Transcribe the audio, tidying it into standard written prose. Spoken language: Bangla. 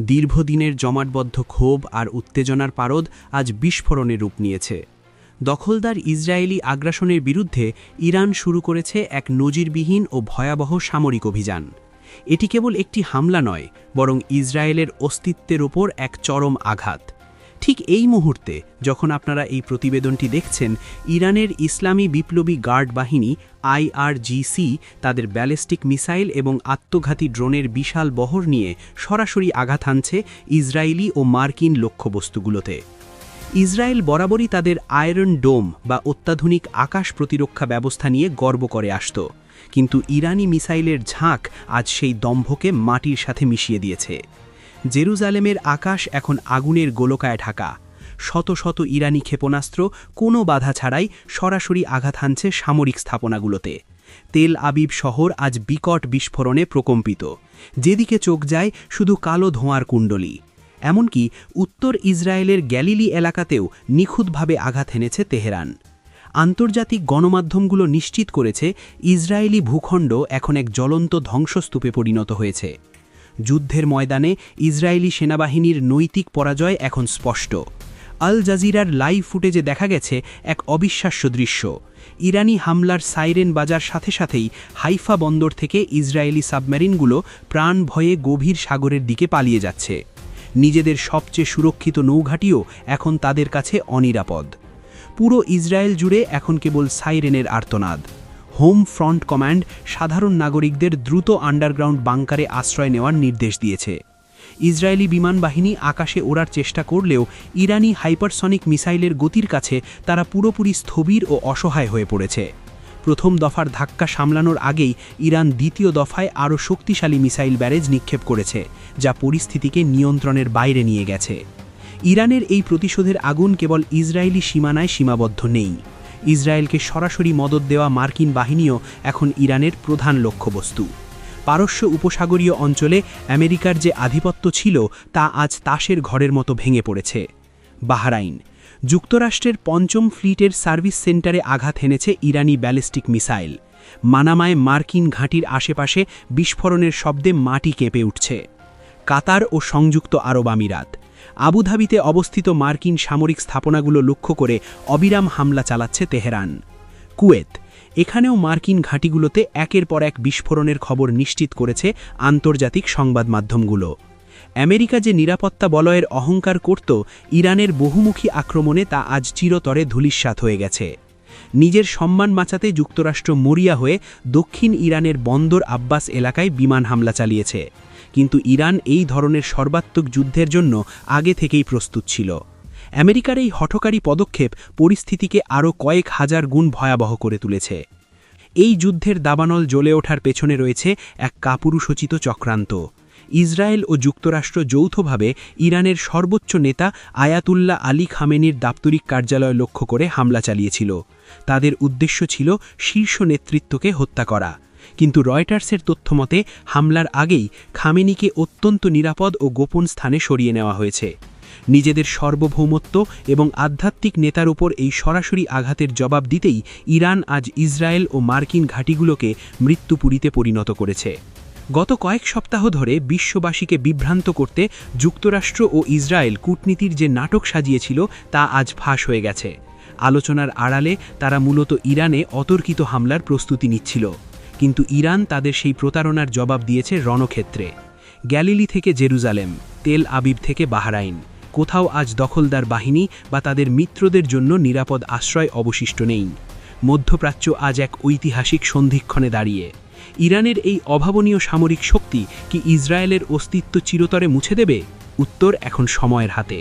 দীর্ঘদিনের জমাটবদ্ধ ক্ষোভ আর উত্তেজনার পারদ আজ বিস্ফোরণে রূপ নিয়েছে। দখলদার ইসরায়েলি আগ্রাসনের বিরুদ্ধে ইরান শুরু করেছে এক নজিরবিহীন ও ভয়াবহ সামরিক অভিযান। এটি কেবল একটি হামলা নয়, বরং ইসরায়েলের অস্তিত্বের ওপর এক চরম আঘাত। ঠিক এই মুহূর্তে যখন আপনারা এই প্রতিবেদনটি দেখছেন, ইরানের ইসলামী বিপ্লবী গার্ড বাহিনী IRGC তাদের ব্যালিস্টিক মিসাইল এবং আত্মঘাতী ড্রোনের বিশাল বহর নিয়ে সরাসরি আঘাত হানছে ইসরায়েলি ও মার্কিন লক্ষ্যবস্তুগুলোতে। ইসরায়েল বরাবরই তাদের আয়রন ডোম বা অত্যাধুনিক আকাশ প্রতিরক্ষা ব্যবস্থা নিয়ে গর্ব করে আসত, কিন্তু ইরানি মিসাইলের ঝাঁক আজ সেই দম্ভকে মাটির সাথে মিশিয়ে দিয়েছে। জেরুজালেমের আকাশ এখন আগুনের গোলকায় ঢাকা। শত শত ইরানি ক্ষেপণাস্ত্র কোনো বাধা ছাড়াই সরাসরি আঘাত হানছে সামরিক স্থাপনাগুলোতে। তেল আবিব শহর আজ বিকট বিস্ফোরণে প্রকম্পিত। যেদিকে চোখ যায় শুধু কালো ধোঁয়ার কুণ্ডলী। এমনকি উত্তর ইসরায়েলের গ্যালিলি এলাকাতেও নিখুঁতভাবে আঘাত হেনেছে তেহরান। আন্তর্জাতিক গণমাধ্যমগুলো নিশ্চিত করেছে ইসরায়েলি ভূখণ্ড এখন এক জ্বলন্ত ধ্বংসস্তূপে পরিণত হয়েছে। যুদ্ধের ময়দানে ইসরায়েলি সেনাবাহিনীর নৈতিক পরাজয় এখন স্পষ্ট। আল জাজিরার লাইভ ফুটেজে দেখা গেছে এক অবিশ্বাস্য দৃশ্য। ইরানি হামলার সাইরেন বাজার সাথে সাথেই হাইফা বন্দর থেকে ইসরায়েলি সাবমেরিনগুলো প্রাণ ভয়ে গভীর সাগরের দিকে পালিয়ে যাচ্ছে। নিজেদের সবচেয়ে সুরক্ষিত নৌঘাটিও এখন তাদের কাছে অনিরাপদ। পুরো ইসরায়েল জুড়ে এখন কেবল সাইরেনের আর্তনাদ। হোম ফ্রন্ট কমান্ড সাধারণ নাগরিকদের দ্রুত আন্ডারগ্রাউন্ড বাংকারে আশ্রয় নেওয়ার নির্দেশ দিয়েছে। ইসরায়েলি বিমান বাহিনী আকাশে ওড়ার চেষ্টা করলেও ইরানি হাইপারসনিক মিসাইলের গতির কাছে তারা পুরোপুরি স্থবির ও অসহায় হয়ে পড়েছে। প্রথম দফার ধাক্কা সামলানোর আগেই ইরান দ্বিতীয় দফায় আরও শক্তিশালী মিসাইল ব্যারেজ নিক্ষেপ করেছে, যা পরিস্থিতিকে নিয়ন্ত্রণের বাইরে নিয়ে গেছে। ইরানের এই প্রতিশোধের আগুন কেবল ইসরায়েলি সীমানায় সীমাবদ্ধ নেই। ইসরায়েলকে সরাসরি মদত দেওয়া মার্কিন বাহিনীও এখন ইরানের প্রধান লক্ষ্যবস্তু। পারস্য উপসাগরীয় অঞ্চলে আমেরিকার যে আধিপত্য ছিল তা আজ তাসের ঘরের মতো ভেঙে পড়েছে। বাহরাইন, যুক্তরাষ্ট্রের পঞ্চম ফ্লিটের সার্ভিস সেন্টারে আঘাত হেনেছে ইরানি ব্যালিস্টিক মিসাইল। মানামায় মার্কিন ঘাঁটির আশেপাশে বিস্ফোরণের শব্দে মাটি কেঁপে উঠছে। কাতার ও সংযুক্ত আরব আমিরাত, আবুধাবিতে অবস্থিত মার্কিন সামরিক স্থাপনাগুলো লক্ষ্য করে অবিরাম হামলা চালাচ্ছে তেহরান। কুয়েত, এখানেও মার্কিন ঘাঁটিগুলোতে একের পর এক বিস্ফোরণের খবর নিশ্চিত করেছে আন্তর্জাতিক সংবাদ মাধ্যমগুলো। আমেরিকা যে নিরাপত্তা বলয়ের অহংকার করত, ইরানের বহুমুখী আক্রমণে তা আজ চিরতরে ধূলিসাৎ হয়ে গেছে। নিজের সম্মান বাঁচাতে যুক্তরাষ্ট্র মরিয়া হয়ে দক্ষিণ ইরানের বন্দর আব্বাস এলাকায় বিমান হামলা চালিয়েছে, কিন্তু ইরান এই ধরনের সর্বাত্মক যুদ্ধের জন্য আগে থেকেই প্রস্তুত ছিল। আমেরিকার এই হঠকারী পদক্ষেপ পরিস্থিতিকে আরও কয়েক হাজার গুণ ভয়াবহ করে তুলেছে। এই যুদ্ধের দাবানল জ্বলে ওঠার পেছনে রয়েছে এক কাপুরুষোচিত চক্রান্ত। ইসরায়েল ও যুক্তরাষ্ট্র যৌথভাবে ইরানের সর্বোচ্চ নেতা আয়াতুল্লাহ আলী খামেনির দাপ্তরিক কার্যালয় লক্ষ্য করে হামলা চালিয়েছিল। তাদের উদ্দেশ্য ছিল শীর্ষ নেতৃত্বকে হত্যা করা। কিন্তু রয়টার্সের তথ্যমতে হামলার আগেই খামেনিকে অত্যন্ত নিরাপদ ও গোপন স্থানে সরিয়ে নেওয়া হয়েছে। নিজেদের সার্বভৌমত্ব এবং আধ্যাত্মিক নেতার উপর এই সরাসরি আঘাতের জবাব দিতেই ইরান আজ ইসরায়েল ও মার্কিন ঘাঁটিগুলোকে মৃত্যুপুরীতে পরিণত করেছে। গত কয়েক সপ্তাহ ধরে বিশ্ববাসীকে বিভ্রান্ত করতে যুক্তরাষ্ট্র ও ইসরায়েল কূটনীতির যে নাটক সাজিয়েছিল তা আজ ফাঁস হয়ে গেছে। আলোচনার আড়ালে তারা মূলত ইরানে অতর্কিত হামলার প্রস্তুতি নিচ্ছিল, কিন্তু ইরান তাদের সেই প্রতারণার জবাব দিয়েছে রণক্ষেত্রে। গ্যালিলি থেকে জেরুজালেম, তেল আবিব থেকে বাহরাইন, কোথাও আজ দখলদার বাহিনী বা তাদের মিত্রদের জন্য নিরাপদ আশ্রয় অবশিষ্ট নেই। মধ্যপ্রাচ্য আজ এক ঐতিহাসিক সন্ধিক্ষণে দাঁড়িয়ে। ইরানের এই অভাবনীয় সামরিক শক্তি কি ইসরায়েলের অস্তিত্ব চিরতরে মুছে দেবে? উত্তর এখন সময়ের হাতে।